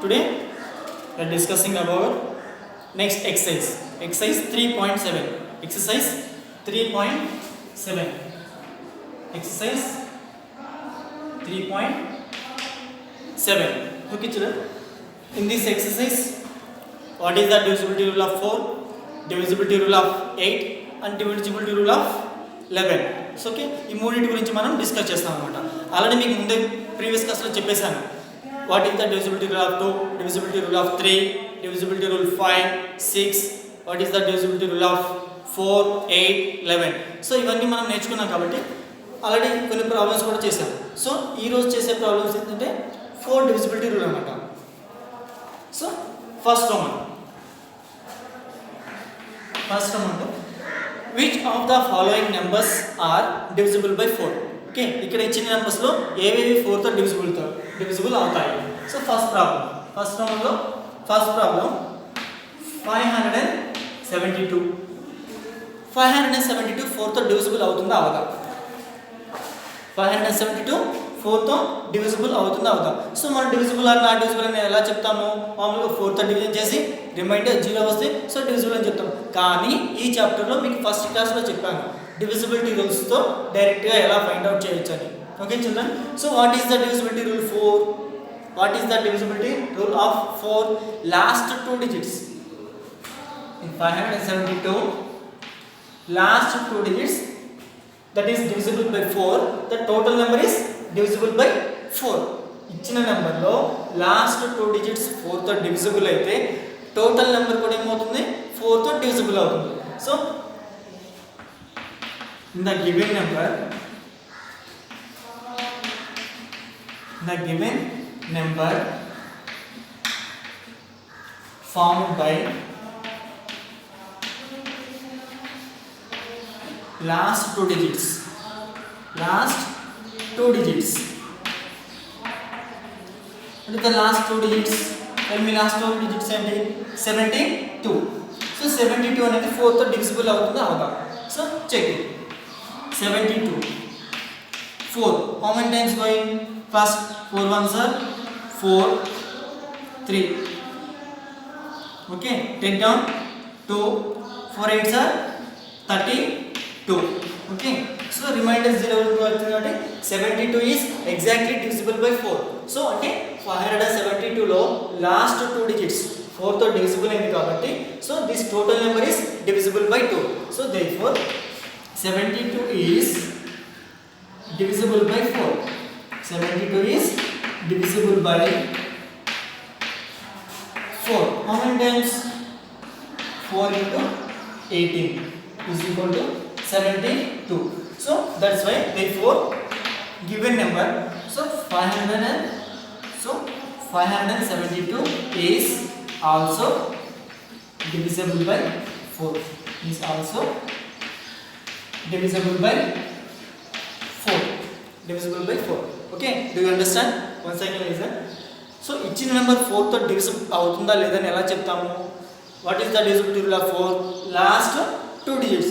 Today we are discussing about next exercise. Exercise 3.7. Exercise 3.7. Exercise 3.7. Okay, children. In this exercise, what is the divisibility rule of 4, divisibility rule of 8 and divisibility rule of 11. So okay, ఈ మూడింటి గురించి మనం discuss చేస్తాం అనమాట. Already మీకు ముందే previous క్లాస్లో చెప్పేశాను. What is the divisibility rule of 2, divisibility rule of 3, divisibility rule 5, 6, what is the divisibility rule of 4, 8, 11. So ఇవన్నీ మనం నేర్చుకున్నాం కాబట్టి ఆల్రెడీ కొన్ని ప్రాబ్లమ్స్ కూడా చేసాం. సో ఈరోజు చేసే ప్రాబ్లమ్స్ ఏంటంటే 4 divisibility rule అనమాట. So first one which of the following numbers are divisible by 4. Okay, ఇక్కడ ఇచ్చిన నెంబర్స్లో ఏవేవి 4తో డివిజిబుల్ అవుతాయి. సో ఫస్ట్ ప్రాబ్లం 572 4తో డివిజిబుల్ అవుతుందా అవదా? 572 4తో డివిజిబుల్ అవుతుందా అవదా? సో మనం డివిజిబుల్ ఆర్ నాట్ డివిజిబుల్ అని ఎలా చెప్తాము? మామూలుగా 4తో డివిజన్ చేసి రిమైండర్ 0 వస్తే సో డివిజిబుల్ అని చెప్తాం. కానీ ఈ చాప్టర్లో మీకు ఫస్ట్ క్లాస్లో చెప్పాను డివిజిబిలిటీ రూల్స్తో డైరెక్ట్గా ఎలా ఫైండ్ అవుట్ చేయొచ్చు అని. Okay children, so what is the divisibility rule 4? What is the divisibility rule of 4? Last 2 digits in 572, last 2 digits that is divisible by 4. The total number is divisible by 4. ఇచ్చిన నెంబర్లో last 2 digits 4తో divisible అయితే total number కూడా ఏమవుతుంది? 4తో divisible అవుతుంది. So the given number formed by last 2 digits and the last 2 digits, tell me last 2 digits ఏంటి? 72. So 72 అనేది 4తో divisible అవుతుందా అవదా? So check it. 72 4, how many times going? First 4 ones are 4, 3. Okay, take down 2, 4 8s are 32. Okay, so remainder 0 కాబట్టి 72 is exactly divisible by 4. So అంటే 572 లో last 2 digits 4తో divisible అయింది కాబట్టి so this total number is divisible by 2. So therefore 72 is divisible by 4. 72 is divisible by 4. How many times? 4 into 18 is equal to 72. So that's why therefore given number, so 572 is also divisible by 4. Is also divisible by 4. Divisible by 4. Okay, do you understand? Once again listen. So ఇచ్చిన number 4తో divisible అవుతుందా లేదా అని ఎలా చెప్తాము? What is the divisibility rule of 4? Last 2 digits.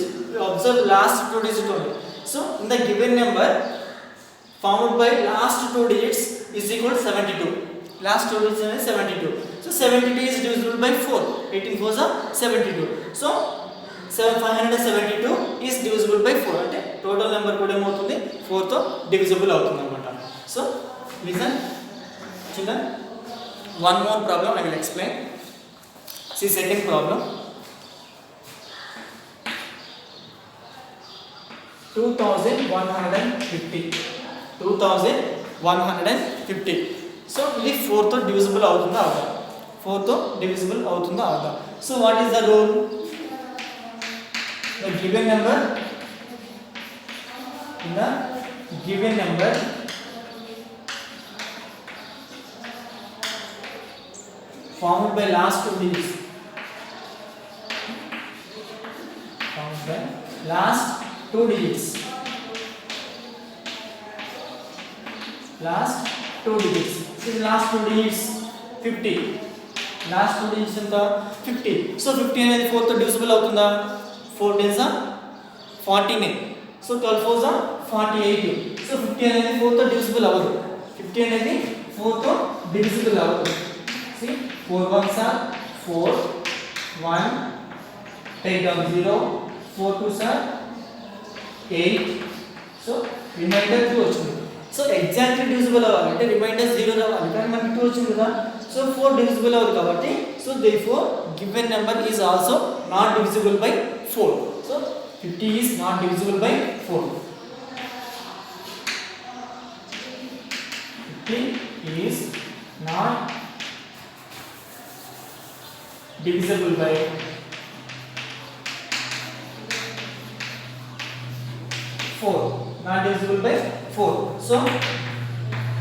Observe last 2 digits only. So in the given number formed by last 2 digits is equal to 72. Last 2 digits is 72. So 72 is divisible by 4. 18 4s are 72. So 572 is divisible by 4. అంటే total number కూడా ఏమవుతుంది? 4తో divisible అవుతుంది అనమాట. So listen children, one more problem I will explain. See second problem. 2150. So ఇది 4తో divisible అవుతుందా అవదా? 4తో డివిజిబుల్ అవుతుందా అవదా? So what is the rule? The given number formed by last 2 digits, last 2 digits this is last 2 digits 50. last 2 digits ఎంత? 50. So 50 అనేది 4తో డివిజిబుల్ అవుతుందా? 4 10s are 49. So 12 4s are 48. So 50 అనేది 4తో డివిజిబుల్ అవ్వదు. 50 అనేది 4తో divisible అవుతుంది. See 4 ones are 4, 1, take down 0, 4 twos are 8. So remainder 2 వచ్చింది. సో ఎగ్జాక్ట్లీ డివిజిబుల్ అవ్వాలంటే రిమైండర్ 0 రావాలి, కానీ మనకి 2 వచ్చింది కదా. సో 4 డివిజిబుల్ అవ్వదు కాబట్టి so therefore given number is also not divisible by 4. So 50 is not divisible by 4. 50 is not divisible by 4. Not divisible by 4. So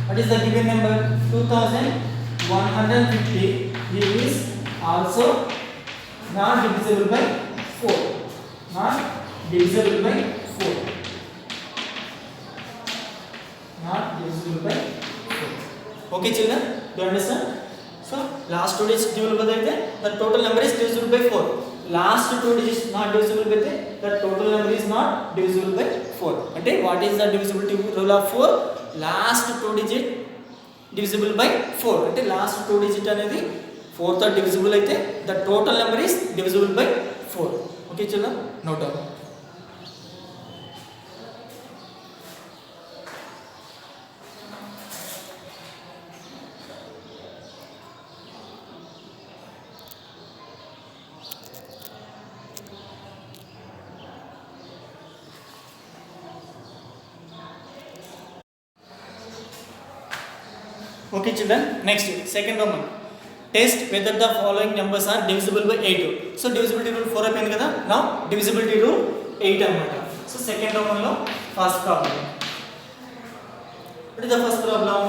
what is the given number? 2150 is also not divisible by 4. Not divisible by 4. Not divisible by 4. Okay children, do you understand? So last 2 digits divisible by the total number is divisible by 4. Last 2 digits not divisible by the total number is not divisible by 4. అంటే what is the divisibility rule of 4? Last 2 digit divisible by 4. అంటే last 2 digit అనేది 4 తో divisible అయితే the total number is divisible by 4. Okay children, note down. Okay children, next second Roman. Test whether the following numbers are divisible by 8. So divisibility rule 4 అయిపోయింది కదా. Now divisibility rule 8 అన్నమాట. So second Roman లో first problem. What is the first problem?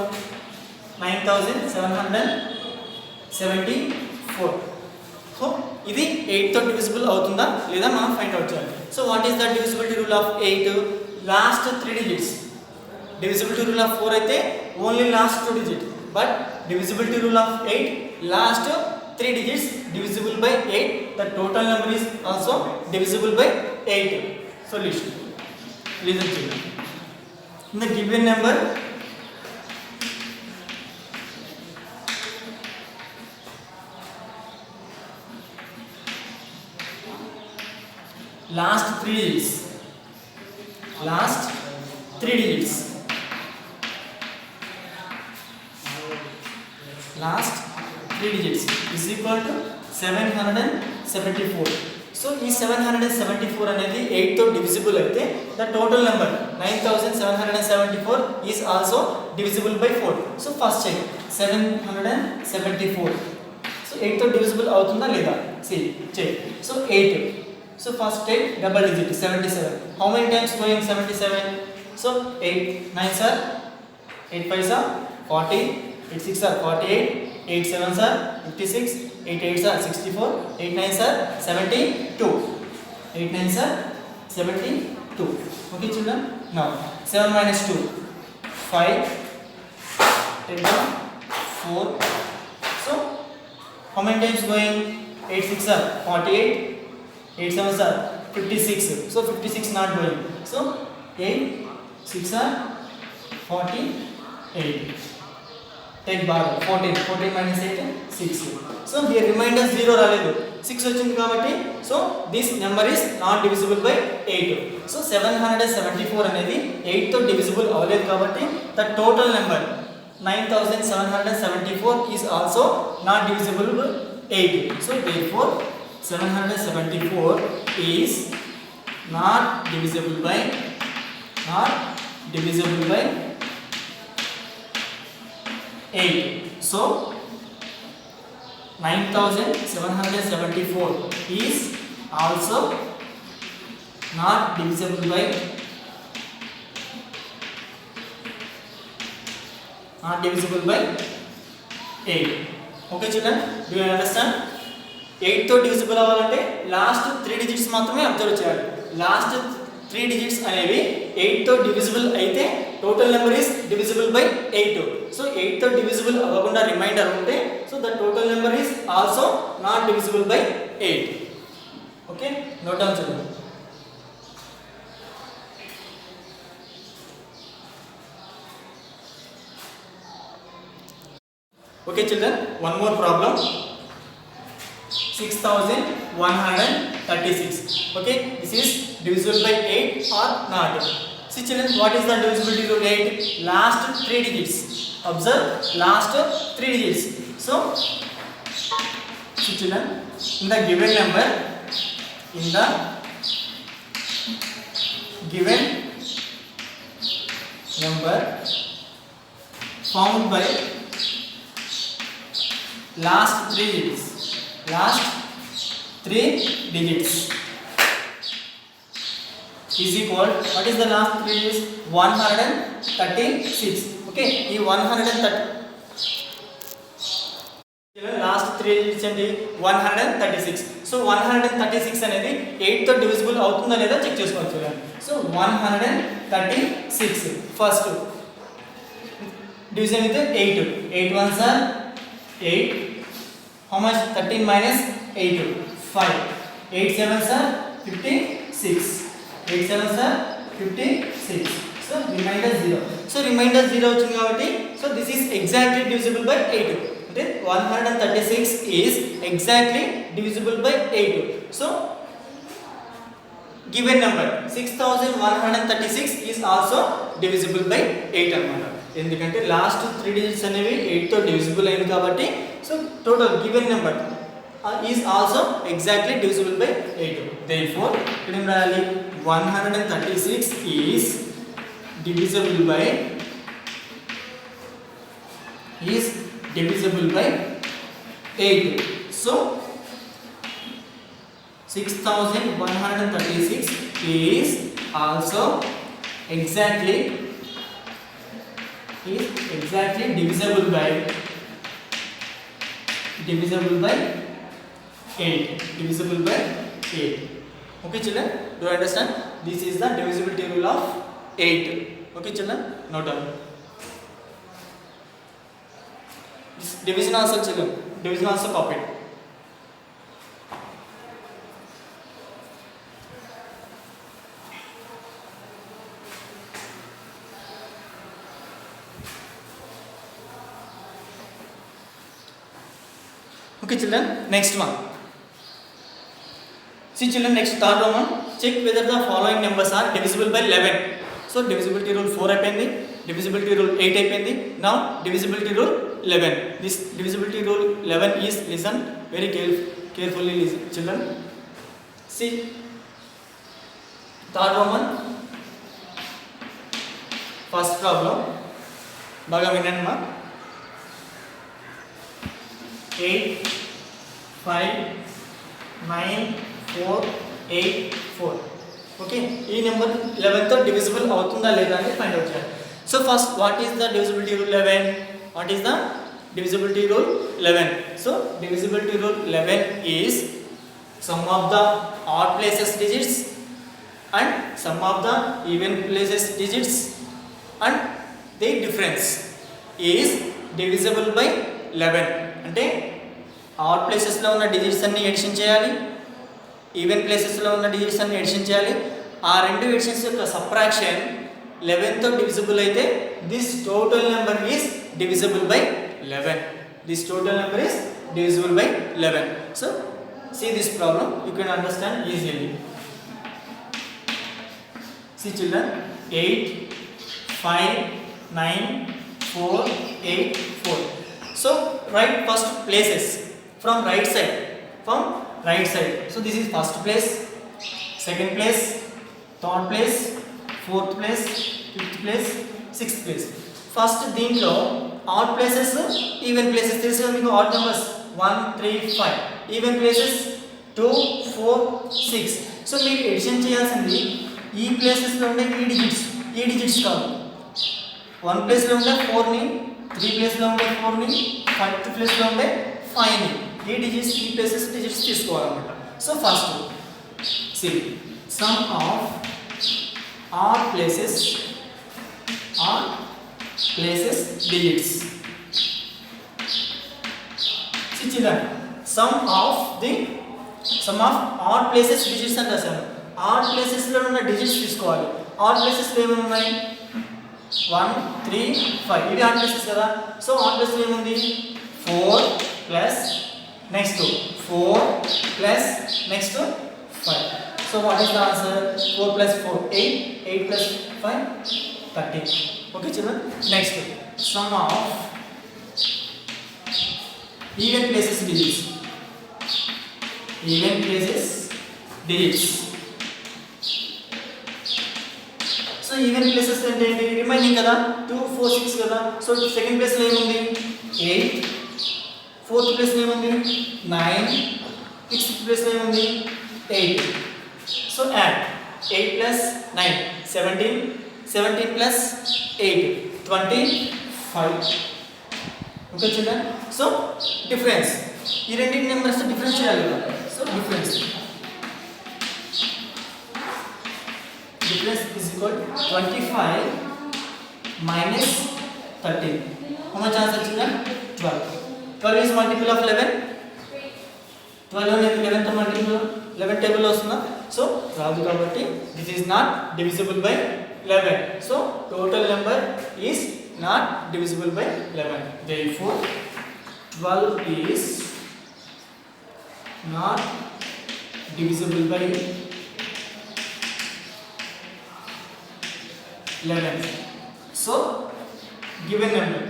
9774. So ఇది 8 తో divisible అవుతుందా లేదా మనం find out చేయాలి. So what is the divisibility rule of 8? Last 3 digits. Divisibility rule of 4 అయితే only last 2 digits. But divisibility rule of 8, last 3 digits divisible by 8. The total number is also divisible by 8. Solution. Listen to it. In the given number, last 3 digits. Last 3 digits. Last 3 digits is equal to 774. So ఈ 774 అనేది 8 తో divisible అయితే the total number 9774 is also divisible by 4. So first check 774. So 8 తో divisible అవుతుందా లేదా? See, check. So 8. So first take double digit 77. How many times going 77? So 8 9s are 8 5s are 40. 8 6 are 48, 8 7s are 56, 8 8s are 64, 8 9s are 72. 8 9s are 72. Okay children? Now 7 minus 2, 5, 10 down, 4. So how many times going? 8 6 are 48, 8 7s are 56. So 56 not going. So 8 6 are 48. Take bar 14 minus 8 6. So here remainder 0 రాలేదు, 6 వచ్చింది కాబట్టి so this number is not divisible by 8. So 774 అనేది 8 తో divisible అవ్వలేదు కాబట్టి the total number 9774 is also not divisible by 8. So therefore 774 is not divisible by 8. So 9774 is also not divisible by 8. Okay children, do you understand? 8 తో divisible అవ్వాలంటే last 3 digits మాత్రమే observe చేయాలి. Last 3 digits అనేవి 8 తో divisible అయితే total number is divisible by 8. So 8 తో divisible అవ్వకుండా reminder ఉంటే so the total number is also not divisible by 8. Okay, note down children. Okay children, one more problem. 6136. Okay, this is divisible by 8 or not. See children, what is the divisibility rule? 8 last 3 digits. Observe last 3 digits. So see children, in the given number found by last 3 digits is equal, what is the last 3 digits? 136. okay, ఈ 130 last 3 digits అండి 136. So 136 అనేది 8 తో divisible అవుతుందా లేదా check చేసుకోవచ్చు. So 136 first division with 8. 8 ones are 8. How much? 13 minus 8, 5. 8 sevens are 56. 8 sevens are 56. So remainder 0. So remainder 0 వచ్చింది కాబట్టి so this is exactly divisible by 8. అంటే 136 is exactly divisible by 8. So given number 6136 is also divisible by 8 అన్నమాట. ఎందుకంటే last 3 digits అనేవి 8 తో divisible అయింది కాబట్టి so total given number is also exactly divisible by 8. Therefore ఇక్కడ ఏం రాయాలి? 136 is divisible by 8. So 6136 is also exactly divisible by 8. Okay children, do you understand? This is the divisibility rule of 8. Okay children, note down this division also children, division also copied. Okay children, next one. See children, next third one, check whether the following numbers are divisible by 11. So divisibility rule 4 అయిపోయింది, divisibility rule 8 అయిపోయింది. Now divisibility rule 11. This divisibility rule 11 is, listen very carefully listen children. See third one, first problem బాగా వినండి మా. 8 5 9 4 8 4. Okay, ఈ number 11 తో divisible అవుతుందా లేదా అని ఫైండ్ అవుట్ చేయాలి. So first what is the divisibility rule 11? What is the divisibility rule 11? So divisibility rule 11 is sum of the odd places digits and sum of the even places digits and their difference is divisible by 11. అంటే add ప్లేసెస్లో ఉన్న digits అన్ని edition చేయాలి, even ప్లేసెస్లో ఉన్న digits అన్ని edition చేయాలి. ఆ రెండు ఎడిషన్స్ యొక్క సబ్ట్రాక్షన్ 11 తో డివిజిబుల్ అయితే this total number is divisible by 11. This total number is divisible by 11. So see this problem, you can understand easily. See children, 8 5 9 4 8 4. So write first places from right side. So this is first place, second place, third place, fourth place, fifth place, sixth place. First దీంట్లో odd places, even places తెలుసు మీకు odd numbers 1 3 5, even places 2 4 6. So మీరు edition చేయాల్సింది ఈ ప్లేసెస్లో ఉండే ఈ digits కాదు. 1 ప్లేస్లో ఉండే 4ని, 3 ప్లేస్లో ఉండే 4ని, 5th ప్లేస్లో ఉండే 5ని, ఈ డిజిట్స్ ఈ ప్లేసెస్ డిజిట్స్ తీసుకోవాలన్నమాట. So first see sum of odd places digits. See children, sum of odd places digits అని రాశాను. ఆడ్ ప్లేసెస్లో ఉన్న డిజిట్స్ తీసుకోవాలి. ఆడ్ ప్లేసెస్లో ఏమేమి ఉన్నాయి? 1 3 5, ఇవి ఆడ్ ప్లేసెస్ కదా. సో ఆడ్ ప్లేస్లో ఏముంది? 4 plus next to 4 plus next to 5. So what is the answer? 4 plus 4 8, 8 plus 5 13. Okay children, next sum of even places digits. Even places digits. So even places అంటే ఏంటి? Remaining కదా, 2 4 6 కదా. So second place లో ఏముంది? 8. Fourth place లో ఏముంది? 9. Sixth place లో ఏముంది? 8. So add 8 plus 9 17, 17 plus 8 25. Okay children, so difference ఈ రెండింటి నెంబర్స్ డిఫరెన్స్ చేయాలి కదా. So difference is equal to 25 minus 13. How much answer children? 12. 12 is multiple of 11. 12 అనేది 11 తో మల్టిపుల్ 11 టేబుల్ వస్తుందా? సో రాదు కాబట్టి this is not divisible by 11. So total number is not divisible by 11. Therefore 12 is not divisible by 11. So given number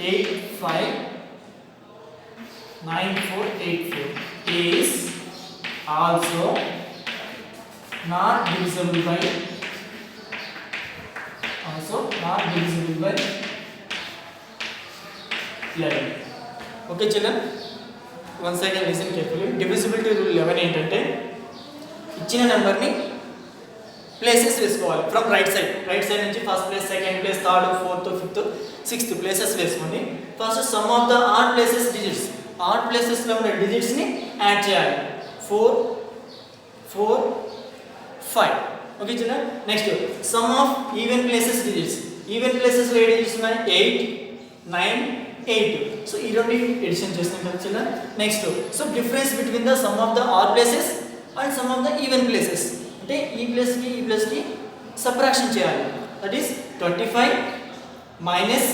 859484 is also not divisible by 11. Okay children, once again listen carefully. Divisibility rule 11 ఏంటంటే ఇచ్చిన number ని places వేసుకోవాలి. From right side నుంచి first place, second place, third, fourth, fifth, sixth places వేసుకోండి. First sum of the odd places digits, odd places లో ఉండే digits ని add చేయాలి. 4 4 5. Okay children, next sum of even places digits. Even places లో ఏ digits ఉన్నాయి? 8 9 8. So ఈ రెండు ఎడిషన్ చేస్తాం కదా children. Next so difference between the sum of the odd places and some of the even places. అంటే ఈ ప్లస్కి సబ్ట్రాక్షన్ చేయాలి. That is 25 minus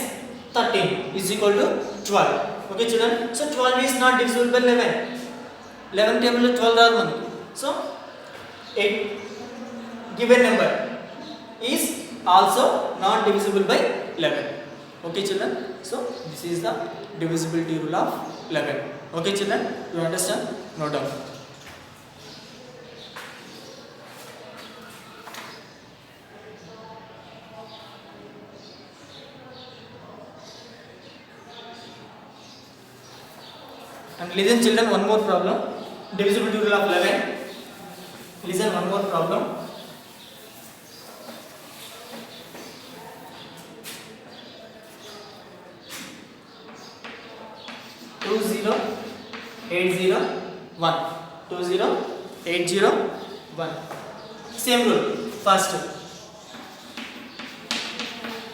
13 is equal to 12. Okay children, so 12 is not divisible by 11. 11 table లో 12 రాదు మనకి. So 8 given number is also not divisible by 11. Okay children, so this is the divisibility rule of 11. Okay children, you understand? No doubt. And listen children, one more problem. Divisibility rule of 11. Listen, one more problem. 20801. 20801. Same rule. First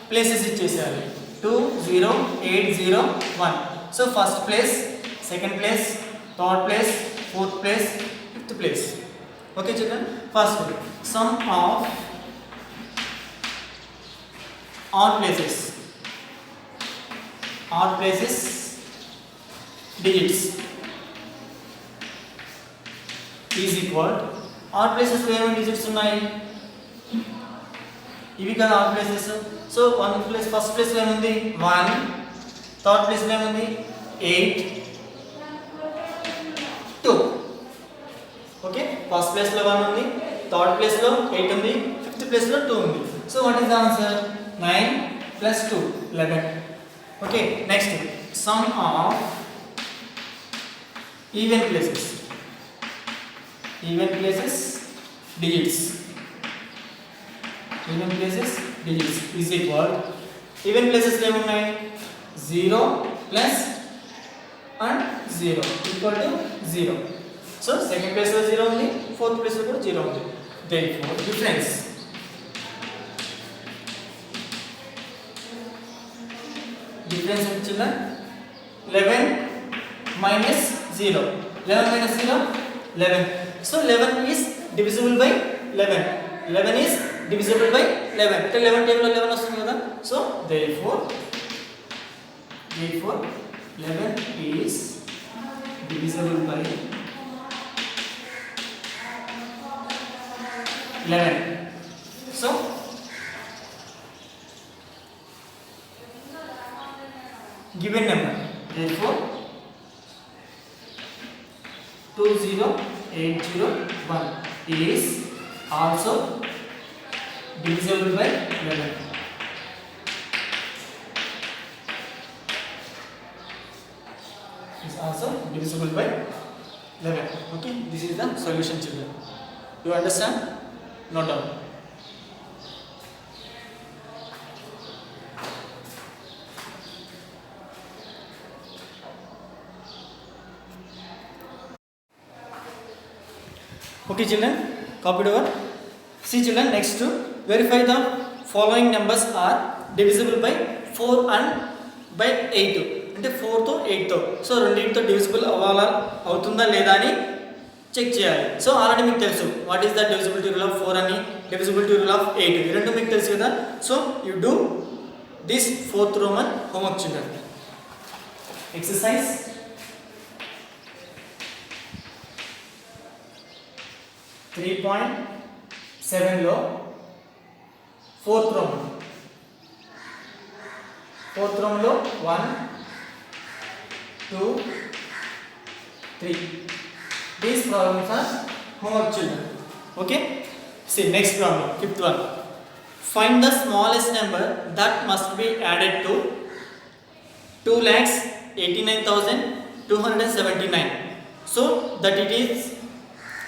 places ఇచ్చేసారు. 20801. So first place, second place, third place, fourth place, fifth place. Okay children, first sum of odd places digits is equal to odd places లో ఏమేమి digits ఉన్నాయి? ఇవి కదా odd places. So one place, first place లో ఏముంది? 1. third place లో ఏముంది? 8 2. Okay, first place లో 1 ఉంది, థర్డ్ ప్లేస్ లో 8 ఉంది, ఫిఫ్త్ ప్లేస్ లో 2 ఉంది. So what is the answer? 9 plus 2 11. Okay, next sum of even places digits is equal. Even places లో ఏమున్నాయి? 0 plus and 0 equal to 0. So second place లో 0 ఉంది, ఫోర్త్ ప్లేస్ లో కూడా 0 ఉంది. Therefore difference వచ్చిందా? 11 minus 0. 11 minus 0 11. So 11 is divisible by 11. 11 is divisible by 11. అంటే 11 table లో 11 వస్తుంది కదా. So therefore Therefore 11 is divisible by 11. So given number, therefore 20801 is also divisible by 11. Is also divisible by 11. Okay, this is the solution, children. You understand? Note down. Okay, children, copied over. See, children, next to verify the following numbers are divisible by 4 and by 8. అంటే 4 తో 8 తో so రెండింటితో divisible అవుతుందా లేదా అని check చేయాలి. So already మీకు తెలుసు what is the divisibility rule of 4 అని, డివిజిబిలిటీ రూల్ ఆఫ్ 8 ఈ రెండు మీకు తెలుసు కదా. So you do this 4th Roman homework, children. Exercise 3.7 లో 4th Roman లో 1 2 3. These problems are homework, children. Okay, see next problem, 5th one. Find the smallest number that must be added to 2,89,279 so that it is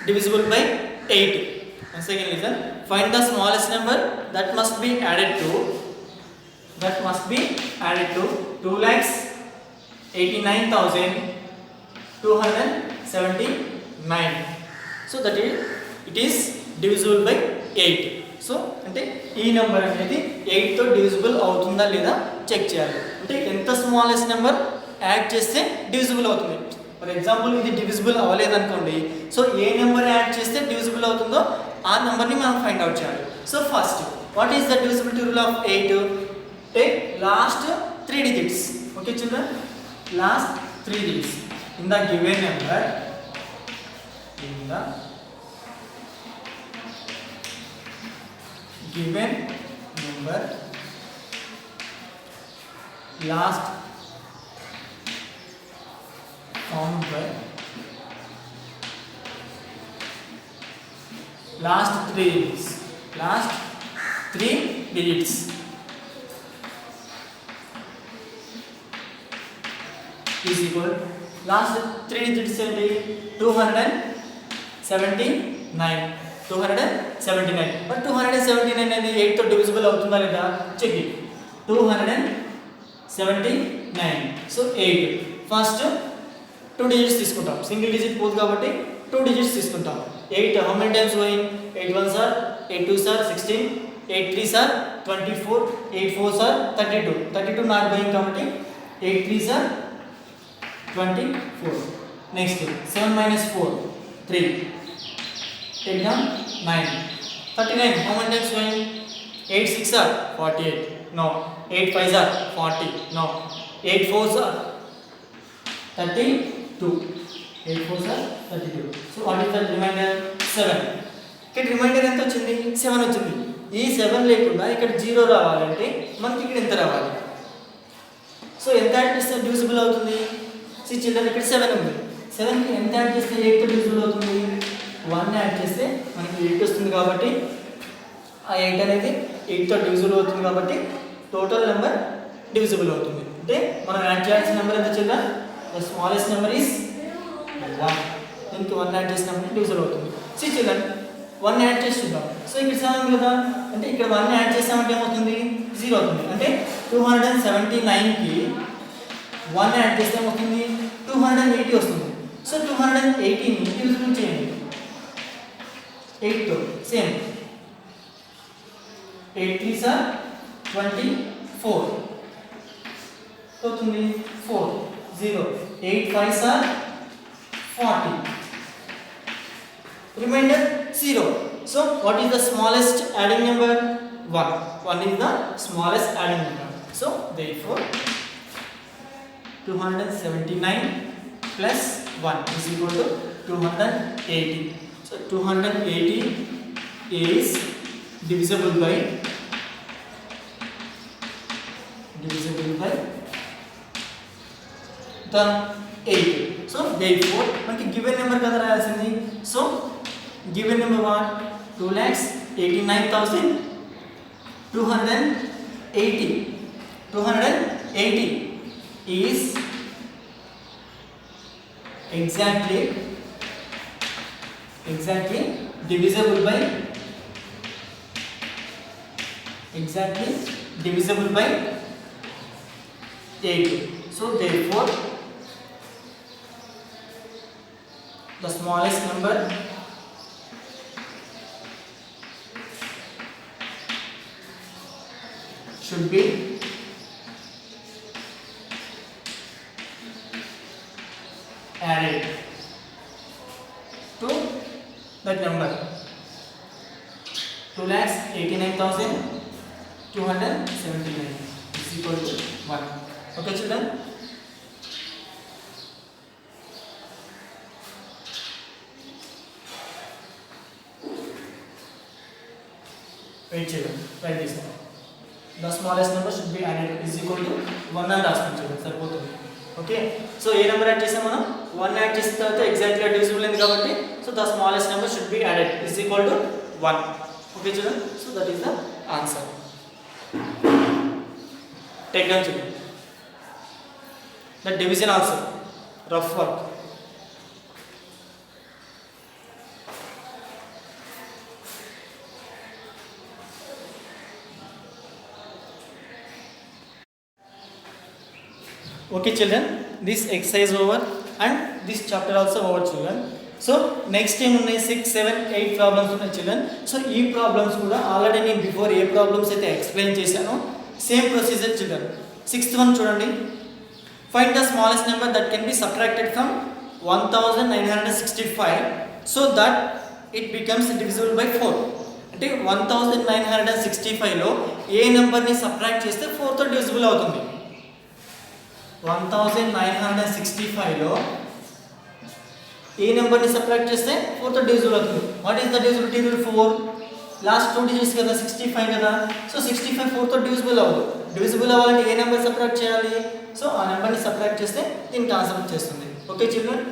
divisible by 8. Once again listen, find the smallest number that must be added to 2,89,279 so that it is divisible by 8. So అంటే ఈ number అనేది 8 తో divisible అవుతుందా లేదా check చేయాలి. అంటే ఎంత smallest number add చేస్తే డివిజిబుల్ అవుతుంది. ఫర్ ఎగ్జాంపుల్ ఇది డివిజిబుల్ అవ్వలేదు అనుకోండి, సో ఏ నెంబర్ యాడ్ చేస్తే డివిజిబుల్ అవుతుందో ఆ నెంబర్ని మనం ఫైండ్ అవుట్ చేయాలి. So first what is the divisibility rule of 8? Take last 3 digits. Okay children, last 3 digits in the given number, last found by last 3 digits is equal last 3 digits ఏంటి 279 but 279 అనేది 8 తో divisible అవుతుందా లేదా check it. 279 so 8 ఫస్ట్ 2 digits తీసుకుంటాం, single digit పోదు కాబట్టి 2 digits తీసుకుంటాం. 8 how many times going? 8 1s are 8 2s are 16, 8 3s are 24, 8 4s are 32 not going కాబట్టి 8 3s are 24. Next 7 minus 4 3, take down 9, 39 how many times going? 8 6 are 48, no. 8 5s are 40, no. 8 4s are 32, 8 4s are 32. So what is the remainder? 7. ఇక్కడ reminder ఎంత వచ్చింది? 7 వచ్చింది. ఈ 7 లేకుండా ఇక్కడ 0 రావాలంటే మనకి ఇక్కడ ఎంత రావాలి? సో ఎంత యాడ్ చేస్తే డివిజిబుల్ అవుతుంది? సి చిల్డ్రన్ ఇక్కడ 7 ఉంది. 7 కి ఎంత యాడ్ చేస్తే 8 తో డివిజిబుల్ అవుతుంది? 1 యాడ్ చేస్తే మనకి 8 వస్తుంది కాబట్టి ఆ 8 అనేది 8 తో డివిజిబుల్ అవుతుంది కాబట్టి టోటల్ నెంబర్ డివిజిబుల్ అవుతుంది. అంటే మనం యాడ్ చేయాల్సిన నెంబర్ ఎంత children? The smallest number is 1. దీనికి 1 యాడ్ చేసినప్పుడు డివిజిబుల్ అవుతుంది. సి చిల్డ్రన్ 1 యాడ్ చేసి చూద్దాం. సో ఇక్కడ 7 కదా, అంటే ఇక్కడ 1 యాడ్ చేసామంటే ఏమవుతుంది? 0 అవుతుంది. అంటే 279 కి 1 యాడ్ చేస్తే ఏమవుతుంది? 280 వస్తుంది. సో 280 ని డివిజిబుల్ చేయండి 8 తో. సేమ్ 8 3s are 24 అవుతుంది. 4 0, 8 5s are 40, remainder 0. So what is the smallest adding number? 1 is the smallest adding number. So therefore 279 plus 1 is equal to 280. So 280 is divisible by the 8. So therefore మనకి given number కదా రాయాల్సింది. So given number what? 2,89,280. 280 is exactly divisible by 8. So therefore the smallest number should be added to that number. 2,89,279 is equal to 1. Okay children? Wait children, write this down. The smallest number should be added is equal to 1 and రాసుకోండి children, సరిపోతుంది. Okay, so ఏ number add చేసాం మనం? 1 add చేసిన తర్వాత ఎగ్జాక్ట్గా divisible అయింది కాబట్టి so the smallest number should be added is equal to 1. Okay children, so that is the answer. Take down children the division also, rough work. Okay children, this exercise over and this chapter also over children. So next time ఉన్నాయి 6, 7, 8 problems ఉన్నాయి children. So ఈ problems కూడా already నేను before ఏ problems అయితే explain చేశానో same procedure children. 6th one చూడండి. Find the smallest number that can be subtracted from 1965 so that it becomes divisible by 4. అంటే 1965 లో ఏ నెంబర్ని సబ్ట్రాక్ట్ చేస్తే 4 తో డివిజిబుల్ అవుతుంది? 1965 లో ఏ నెంబర్ని సబ్ట్రాక్ట్ చేస్తే 4 తో డివిజిబుల్ అవుతుంది? What is the divisibility rule? 4 last 2 digits కదా, 65 కదా. సో 65 4 తో డివిజిబుల్ అవ్వదు. డివిజిబుల్ అవ్వాలంటే ఏ నెంబర్ సబ్ట్రాక్ట్ చేయాలి? సో ఆ నెంబర్ని సబ్ట్రాక్ట్ చేస్తే దీనికి ఆన్సర్ వచ్చేస్తుంది. Okay children,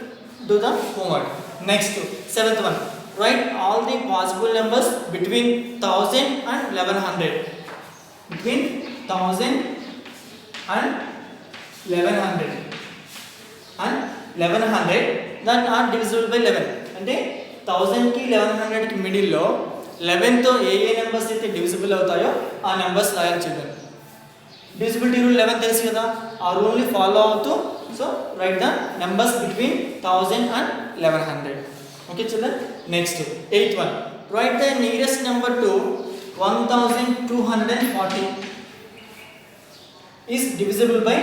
do the homework. Next 7th one, right all the possible numbers between 1000 and 1100. Between 1000 and 1100 that are divisible by 11. అంటే 1000 కి 1100 కి మిడిల్లో 11 తో ఏ నెంబర్స్ అయితే డివిజిబుల్ అవుతాయో ఆ నెంబర్స్ రాయాలి చిల్డ్రన్. డివిజిబిలిటీ రూల్ 11 తెలుసు కదా, ఆ రూల్ని ఫాలో అవుతూ so right the numbers between 1000 and 1100. Okay children, next 8th one, right the nearest number to 1240 is divisible by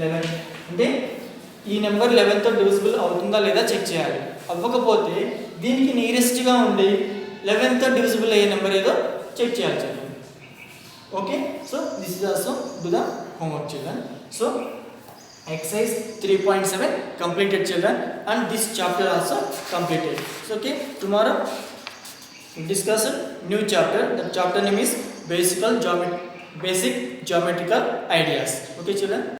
11. అంటే ఈ నెంబర్ 11 తో డివిజిబుల్ అవుతుందా లేదా చెక్ చేయాలి. అవ్వకపోతే దీనికి నియరెస్ట్గా ఉండి 11 తో డివిజిబుల్ అయ్యే నెంబర్ ఏదో చెక్ చేయాలి children. Okay, so this is also do the homework children. So exercise 3.7 completed children and this chapter also completed. So okay, tomorrow we discuss a new chapter. The chapter name is basic geometrical ideas. Okay children.